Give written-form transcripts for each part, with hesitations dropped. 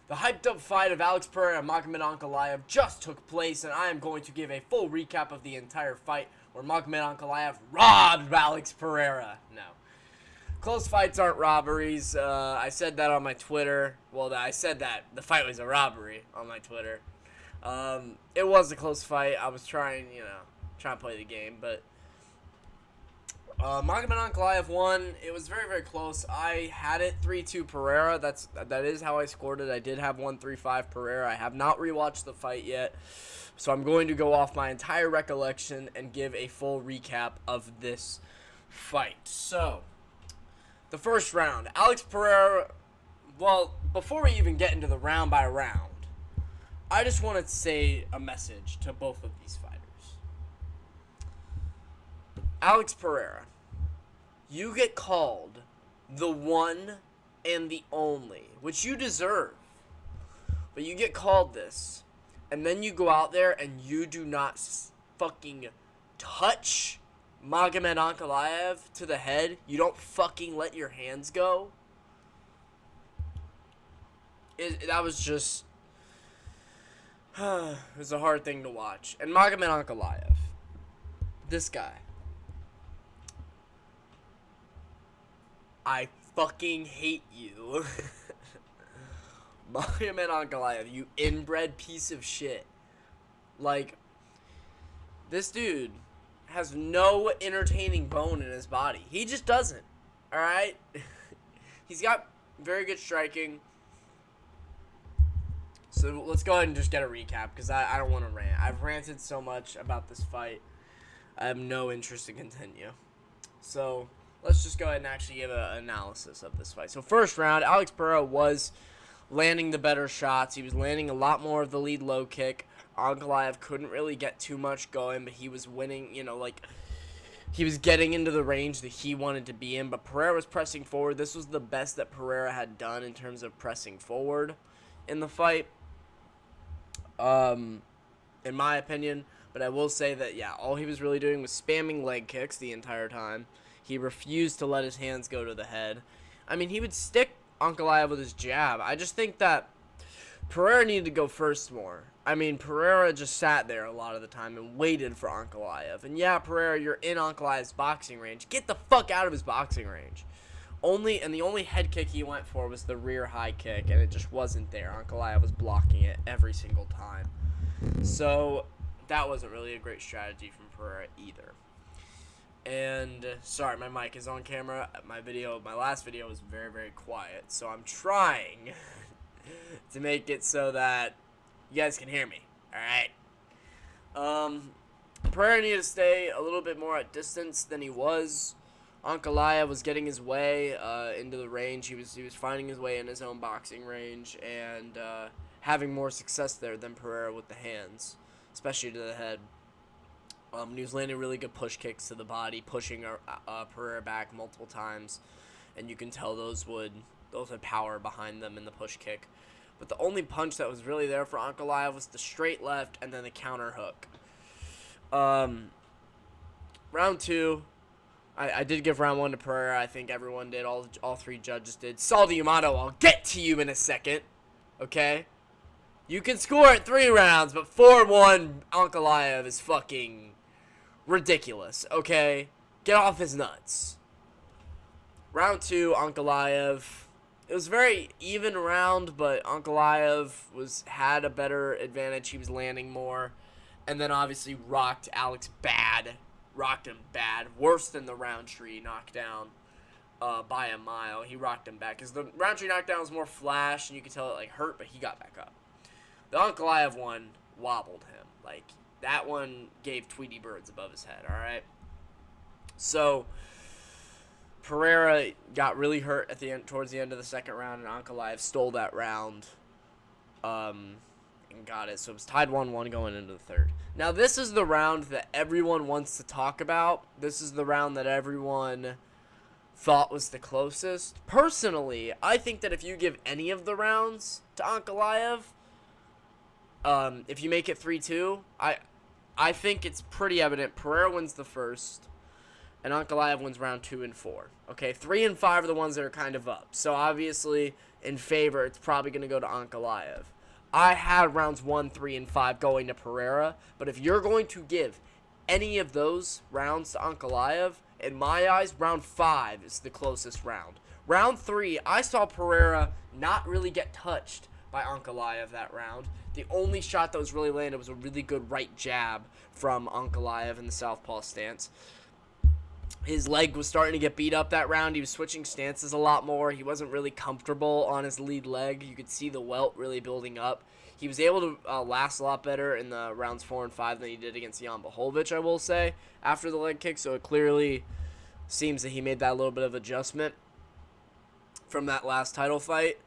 The hyped up fight of Alex Pereira and Magomed Ankalaev just took place, and I am going to give a full recap of the entire fight where Magomed Ankalaev robbed Alex Pereira. No. Close fights aren't robberies. I said that on my Twitter. Well, I said that the fight was a robbery on my Twitter. It was a close fight. I was trying to play the game, but Magomed Ankalaev won. It was very, very close. I had it 3-2 Pereira. That is how I scored it. I did have 1-3-5 Pereira. I have not rewatched the fight yet, so I'm going to go off my entire recollection and give a full recap of this fight. So, the first round, Alex Pereira. Well, before we even get into the round by round, I just want to say a message to both of these fighters. Alex Pereira, you get called the one and the only, which you deserve. But you get called this, and then you go out there and you do not fucking touch Magomed Ankalaev to the head. You don't fucking let your hands go. That was just... it was a hard thing to watch. And Magomed Ankalaev, this guy, I fucking hate you. Magomed Ankalaev, you inbred piece of shit. Like, this dude has no entertaining bone in his body. He just doesn't. Alright? He's got very good striking. So let's go ahead and just get a recap, because I don't want to rant. I've ranted so much about this fight. I have no interest to continue. So let's just go ahead and actually give an analysis of this fight. So first round, Alex Pereira was landing the better shots. He was landing a lot more of the lead low kick. Ankalaev couldn't really get too much going, but he was winning, he was getting into the range that he wanted to be in. But Pereira was pressing forward. This was the best that Pereira had done in terms of pressing forward in the fight, in my opinion. But I will say that, yeah, all he was really doing was spamming leg kicks the entire time. He refused to let his hands go to the head. I mean, he would stick Ankalaev with his jab. I just think that Pereira needed to go first more. I mean, Pereira just sat there a lot of the time and waited for Ankalaev. And yeah, Pereira, you're in Ankalaev's boxing range. Get the fuck out of his boxing range. The only head kick he went for was the rear high kick, and it just wasn't there. Ankalaev was blocking it every single time. So that wasn't really a great strategy from Pereira either. And sorry, my mic is on camera. My last video was very, very quiet, so I'm trying to make it so that you guys can hear me. All right. Pereira needed to stay a little bit more at distance than he was. Ankalaev was getting his way into the range. He was finding his way in his own boxing range and having more success there than Pereira with the hands, especially to the head. He was landing really good push kicks to the body, pushing Pereira back multiple times, and you can tell those had power behind them in the push kick. But the only punch that was really there for Ankalaev was the straight left and then the counter hook. Round two, I did give round one to Pereira. I think everyone did. All three judges did. Saul D'Amato, I'll get to you in a second. Okay? You can score at 3 rounds, but 4-1 Ankalaev is fucking ridiculous, okay? Get off his nuts. Round 2, Ankalaev. It was a very even round, but Ankalaev had a better advantage. He was landing more. And then obviously rocked Alex bad. Rocked him bad. Worse than the Roundtree knockdown by a mile. He rocked him back. Because the Roundtree knockdown was more flash, and you could tell it hurt, but he got back up. The Ankalaev one wobbled him. That one gave Tweety birds above his head, alright? So, Pereira got really hurt towards the end of the second round, and Ankalaev stole that round and got it. So it was tied 1-1 going into the third. Now, this is the round that everyone wants to talk about. This is the round that everyone thought was the closest. Personally, I think that if you give any of the rounds to Ankalaev, if you make it 3-2, I think it's pretty evident Pereira wins the first, and Ankalaev wins round 2 and 4. Okay, 3 and 5 are the ones that are kind of up. So obviously, in favor, it's probably going to go to Ankalaev. I had rounds 1, 3, and 5 going to Pereira, but if you're going to give any of those rounds to Ankalaev, in my eyes, round 5 is the closest round. Round 3, I saw Pereira not really get touched by Ankalaev that round. The only shot that was really landed was a really good right jab from Ankalaev in the southpaw stance. His leg was starting to get beat up that round. He was switching stances a lot more. He wasn't really comfortable on his lead leg. You could see the welt really building up. He was able to last a lot better in the rounds 4 and 5 than he did against Jan Blachowicz, I will say, after the leg kick. So it clearly seems that he made that little bit of adjustment from that last title fight.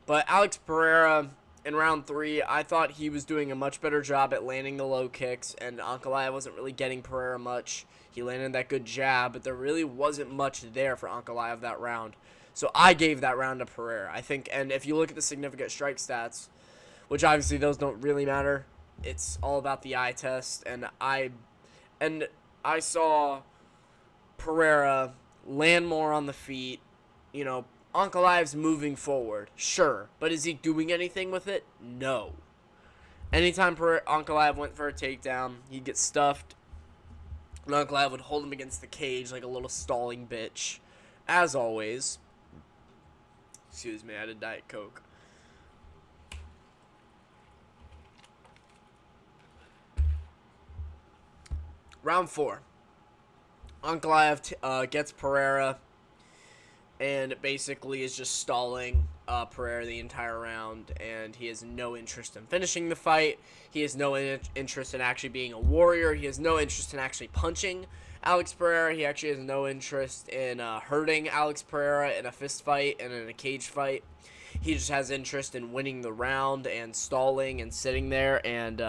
But Alex Pereira, in round 3, I thought he was doing a much better job at landing the low kicks, and Ankalaev wasn't really getting Pereira much. He landed that good jab, but there really wasn't much there for Ankalaev that round. So I gave that round to Pereira, I think. And if you look at the significant strike stats, which obviously those don't really matter, it's all about the eye test. And I saw Pereira land more on the feet. You know, Ankalaev's moving forward, sure, but is he doing anything with it? No. Anytime Ankalaev went for a takedown, he'd get stuffed. And Ankalaev would hold him against the cage like a little stalling bitch, as always. Excuse me, I had a Diet Coke. Round 4. Ankalaev gets Pereira and basically is just stalling Pereira the entire round, and he has no interest in finishing the fight. He has no interest in actually being a warrior. He has no interest in actually punching Alex Pereira. He actually has no interest in hurting Alex Pereira in a fist fight and in a cage fight. He just has interest in winning the round and stalling and sitting there and,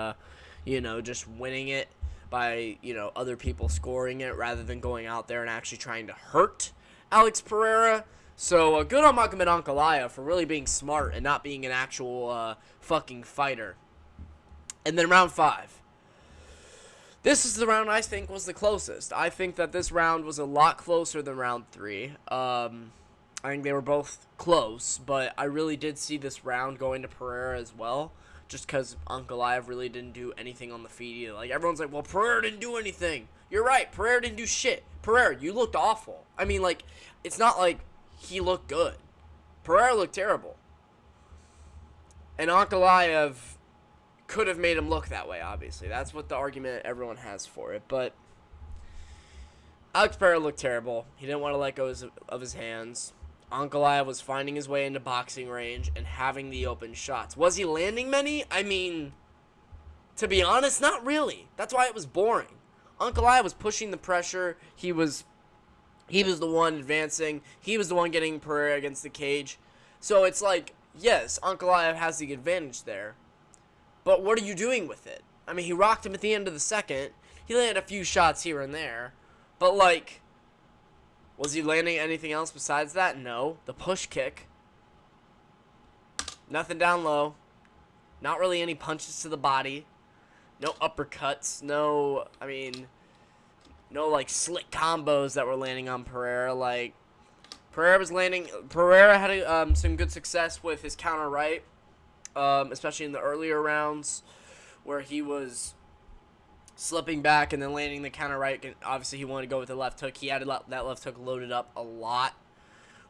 just winning it by, other people scoring it rather than going out there and actually trying to hurt Alex Pereira. So good on Magomed Ankalaev for really being smart and not being an actual fucking fighter. And then round 5. This is the round I think was the closest. I think that this round was a lot closer than round 3. I think they were both close, but I really did see this round going to Pereira as well, just because Ankalaev really didn't do anything on the feet either. Like, everyone's like, well, Pereira didn't do anything. You're right, Pereira didn't do shit. Pereira, you looked awful. I mean, like, it's not like he looked good. Pereira looked terrible. And Ankalaev could have made him look that way, obviously. That's what the argument everyone has for it. But Alex Pereira looked terrible. He didn't want to let go of his hands. Ankalaev was finding his way into boxing range and having the open shots. Was he landing many? I mean, to be honest, not really. That's why it was boring. Ankalaev was pushing the pressure. He was the one advancing. He was the one getting Pereira against the cage. So it's like, yes, Ankalaev has the advantage there. But what are you doing with it? I mean, he rocked him at the end of the second. He landed a few shots here and there. But, like, was he landing anything else besides that? No. The push kick. Nothing down low. Not really any punches to the body. No uppercuts. No, like, slick combos that were landing on Pereira. Like, Pereira had some good success with his counter right, especially in the earlier rounds where he was slipping back and then landing the counter right. And obviously, he wanted to go with the left hook. He had that left hook loaded up a lot,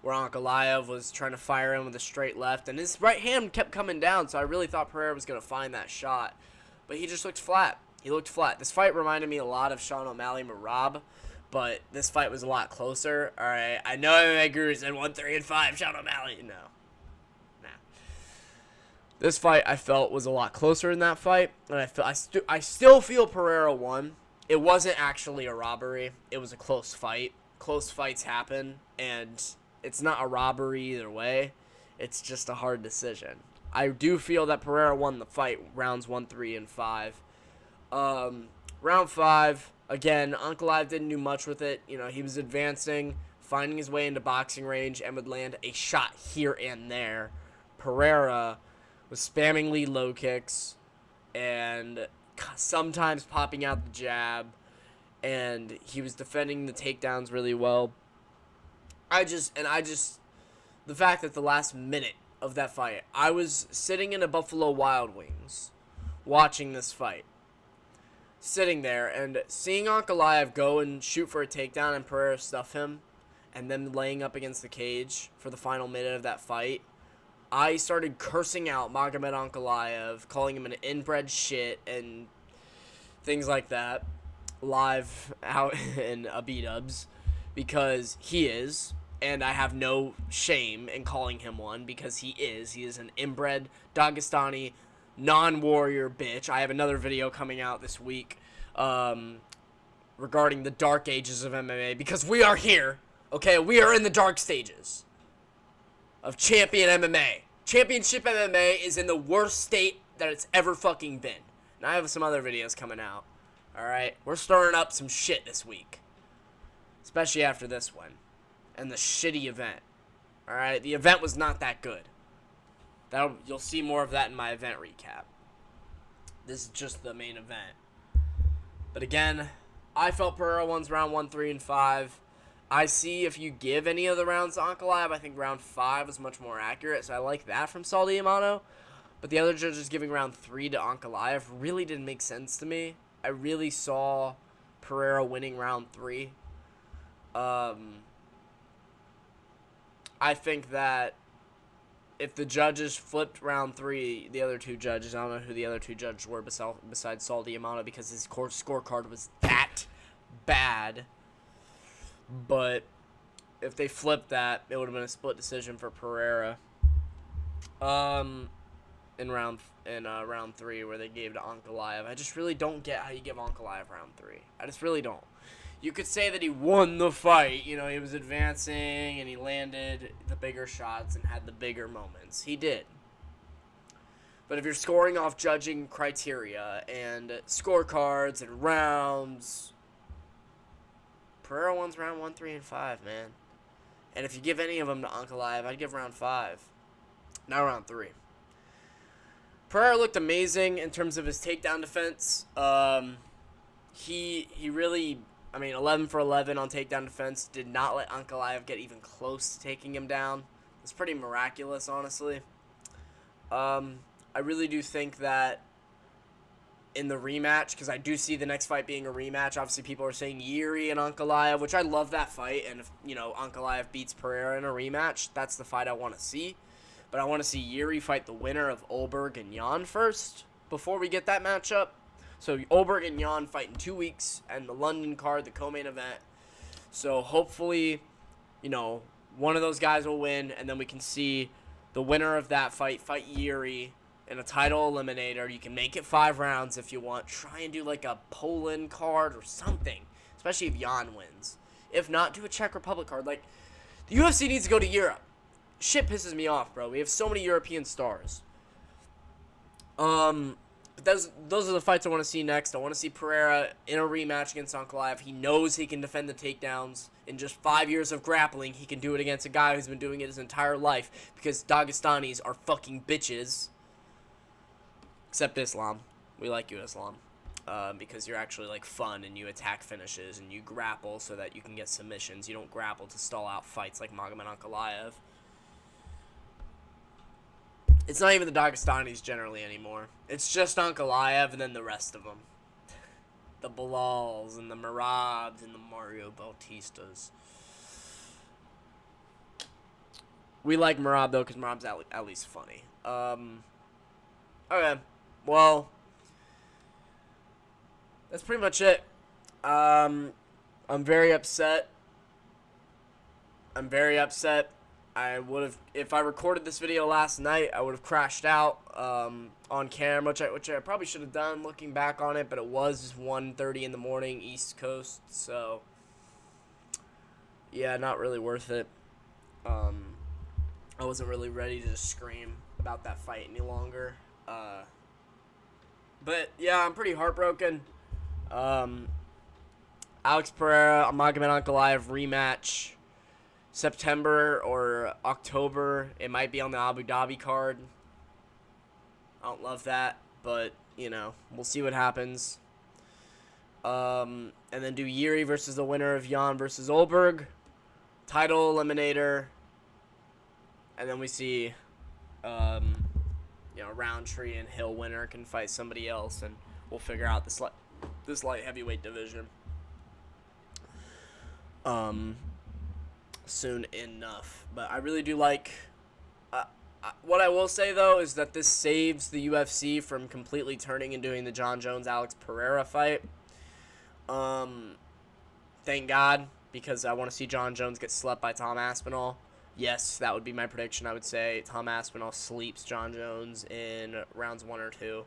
where Ankalaev was trying to fire in with a straight left. And his right hand kept coming down, so I really thought Pereira was going to find that shot. But he just looked flat. He looked flat. This fight reminded me a lot of Sean O'Malley Merab, but this fight was a lot closer. All right, I know MMA Guru said 1, 3, and 5, Sean O'Malley. No. Nah. This fight, I felt, was a lot closer in that fight, and I still feel Pereira won. It wasn't actually a robbery. It was a close fight. Close fights happen, and it's not a robbery either way. It's just a hard decision. I do feel that Pereira won the fight, rounds 1, 3, and 5. Round 5, again, Ankalaev didn't do much with it. He was advancing, finding his way into boxing range, and would land a shot here and there. Pereira was spamming lead low kicks and sometimes popping out the jab, and he was defending the takedowns really well. The fact that the last minute of that fight, I was sitting in a Buffalo Wild Wings watching this fight. Sitting there and seeing Ankalaev go and shoot for a takedown and Pereira stuff him, and then laying up against the cage for the final minute of that fight, I started cursing out Magomed Ankalaev, calling him an inbred shit and things like that, live out in B-dubs, because he is, and I have no shame in calling him one, because he is. He is an inbred Dagestani non-warrior bitch. I have another video coming out this week regarding the dark ages of MMA, because we are here, okay? We are in the dark stages of champion MMA. Championship MMA is in the worst state that it's ever fucking been. And I have some other videos coming out, alright? We're stirring up some shit this week, especially after this one and the shitty event, alright? The event was not that good. You'll see more of that in my event recap. This is just the main event. But again, I felt Pereira wins round 1, 3, and 5. I see if you give any of the rounds to Ankalaev, I think round 5 was much more accurate, so I like that from Saul D'Amato. But the other judges giving round 3 to Ankalaev really didn't make sense to me. I really saw Pereira winning round 3. I think that if the judges flipped round 3, the other two judges, I don't know who the other two judges were besides Saul D'Amato, because his scorecard was that bad. But if they flipped that, it would have been a split decision for Pereira. In round 3, where they gave to Ankalaev. I just really don't get how you give Ankalaev round 3. I just really don't. You could say that he won the fight. You know, he was advancing and he landed the bigger shots and had the bigger moments. He did. But if you're scoring off judging criteria and scorecards and rounds, Pereira wins round 1, 3, and 5, man. And if you give any of them to Ankalaev, I'd give round 5. Not round 3. Pereira looked amazing in terms of his takedown defense. He really, 11 for 11 on takedown defense. Did not let Ankalaev get even close to taking him down. It's pretty miraculous, honestly. I really do think that in the rematch, because I do see the next fight being a rematch. Obviously, people are saying Yuri and Ankalaev, which I love that fight. And if, Ankalaev beats Pereira in a rematch, that's the fight I want to see. But I want to see Yuri fight the winner of Olberg and Jan first before we get that matchup. So Olberg and Jan fight in 2 weeks, and the London card, the co-main event. So hopefully, one of those guys will win, and then we can see the winner of that fight Yuri in a title eliminator. You can make it 5 rounds if you want. Try and do like a Poland card or something, especially if Jan wins. If not, do a Czech Republic card. Like, the UFC needs to go to Europe. Shit pisses me off, bro. We have so many European stars. But those are the fights I want to see next. I want to see Pereira in a rematch against Ankalaev. He knows he can defend the takedowns. In just 5 years of grappling, he can do it against a guy who's been doing it his entire life, because Dagestanis are fucking bitches. Except Islam. We like you, Islam. Because you're actually, fun, and you attack finishes, and you grapple so that you can get submissions. You don't grapple to stall out fights like Magomed Ankalaev. It's not even the Dagestanis generally anymore. It's just Ankalaev and then the rest of them. The Bilals and the Merabs and the Mario Bautistas. We like Merab, though, because Merab's at least funny. Okay. Well, that's pretty much it. I'm very upset. I would have, if I recorded this video last night, I would have crashed out on camera, which I probably should have done looking back on it, but it was 1:30 in the morning, East Coast, so yeah, not really worth it. I wasn't really ready to just scream about that fight any longer. But yeah, I'm pretty heartbroken. Alex Pereira, Magomed Ankalaev rematch. September or October. It might be on the Abu Dhabi card. I don't love that, but, we'll see what happens. And then do Yuri versus the winner of Jan versus Olberg. Title eliminator. And then we see Roundtree and Hill winner can fight somebody else, and we'll figure out this light heavyweight division soon enough. But I really do like. What I will say, though, is that this saves the UFC from completely turning and doing the Jon Jones-Alex Pereira fight. Thank God, because I want to see Jon Jones get slept by Tom Aspinall. Yes, that would be my prediction. I would say Tom Aspinall sleeps Jon Jones in rounds 1 or 2.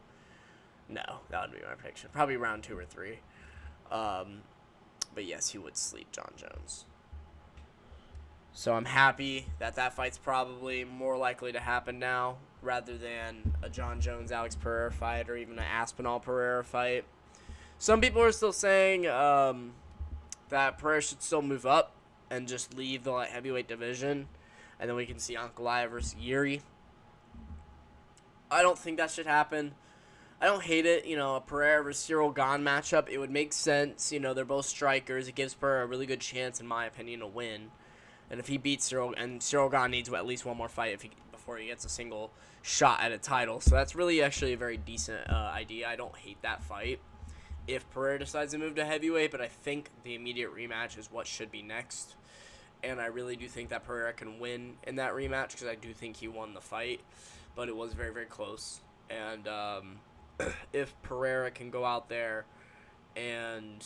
No, that would be my prediction. Probably round 2 or 3. But yes, he would sleep Jon Jones. So I'm happy that fight's probably more likely to happen now rather than a Jon Jones-Alex Pereira fight or even an Aspinall-Pereira fight. Some people are still saying that Pereira should still move up and just leave the light heavyweight division, and then we can see Ankalaev versus Yuri. I don't think that should happen. I don't hate it. A Pereira versus Cyril Gane matchup, it would make sense. They're both strikers. It gives Pereira a really good chance, in my opinion, to win. And if he beats Cyril, and Cyril Gane needs at least one more fight before he gets a single shot at a title. So that's really actually a very decent idea. I don't hate that fight if Pereira decides to move to heavyweight, but I think the immediate rematch is what should be next. And I really do think that Pereira can win in that rematch because I do think he won the fight. But it was very, very close. And if Pereira can go out there and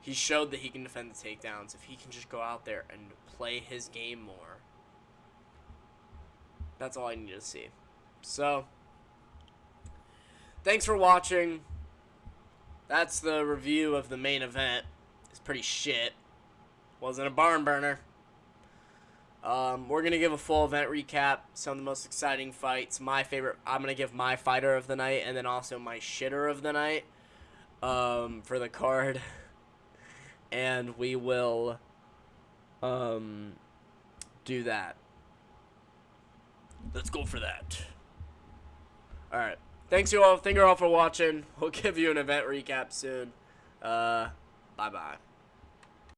he showed that he can defend the takedowns, if he can just go out there and play his game more, that's all I need to see. So, thanks for watching. That's the review of the main event. It's pretty shit. Wasn't a barn burner. We're going to give a full event recap. Some of the most exciting fights. My favorite. I'm going to give my fighter of the night and then also my shitter of the night for the card. And we will do that. Let's go for that. Alright. Thank you all for watching. We'll give you an event recap soon. Bye-bye.